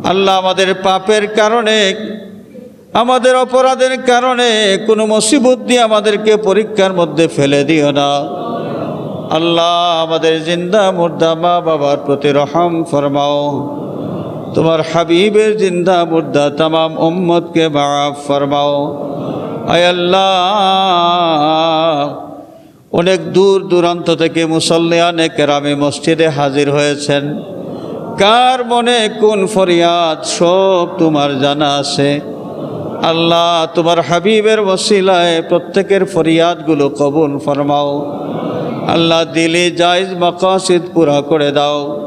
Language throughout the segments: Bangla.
আল্লাহ আমাদের পাপের কারণে, আমাদের অপরাধের কারণে কোনো মুসিবত দিয়ে আমাদেরকে পরীক্ষার মধ্যে ফেলে দিও না। আল্লাহ আমাদের জিন্দা মুর্দা মা বাবার প্রতি রহম ফরমাও। তোমার হাবিবের জিন্দা মুর্দা तमाम উম্মতকে মাফ ফরমাও। আয় আল্লাহ, অনেক দূর দূরান্ত থেকে মুসল্লিয়ানে কেরামে মসজিদে হাজির হয়েছেন। কার মনে কোন ফরিয়াদ সব তোমার জানা আছে। আল্লাহ, তোমার হাবিবের ওসিলায় প্রত্যেকের ফরিয়াদগুলো কবুল ফরমাও। আল্লাহ, দিলে জায়েজ মাকাসিদ পুরা করে দাও,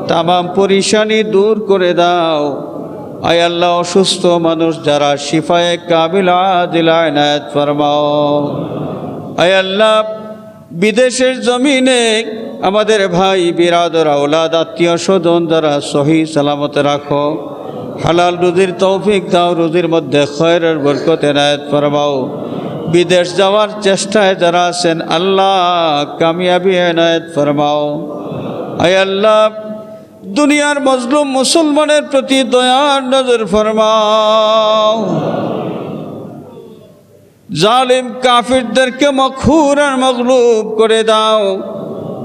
তামাম পরেশানি দূর করে দাও। আয় আল্লাহ, অসুস্থ মানুষ যারা শিফায়ে কামিলা আজিলা ইনায়াত ফরমাও। আয় আল্লাহ, বিদেশের জমিনে আমাদের ভাই বিরাদর আওলাদ আত্মীয় স্বজন যারা সহি সালামতে রাখো। হালাল রুজির তৌফিক দাও, রুজির মধ্যে খয়রের বরকত ইনায়াত ফরমাও। বিদেশ যাওয়ার চেষ্টায় যারা আছেন আল্লাহ কামিয়াবি ইনায়াত ফরমাও। আয় আল্লাহ, দুনিয়ার মজলুম মুসলমানের প্রতি দয়ার নজর ফরমাও। জালিম কাফিরদেরকে মখুর আর মগলুব করে দাও।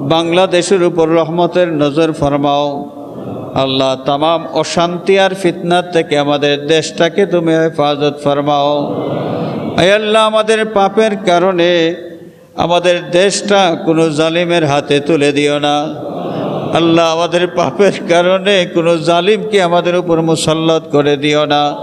বাংলাদেশের উপর রহমতের নজর ফরমাও। আল্লাহ, তামাম অশান্তি আর ফিতনার থেকে আমাদের দেশটাকে তুমি হেফাজত ফরমাও। আয় আল্লাহ, আমাদের পাপের কারণে আমাদের দেশটা কোনো জালিমের হাতে তুলে দিও না। আল্লাহ, আমাদের পাপের কারণে কোনো জালিমকে আমাদের উপর মুসাল্লাত করে দিও না।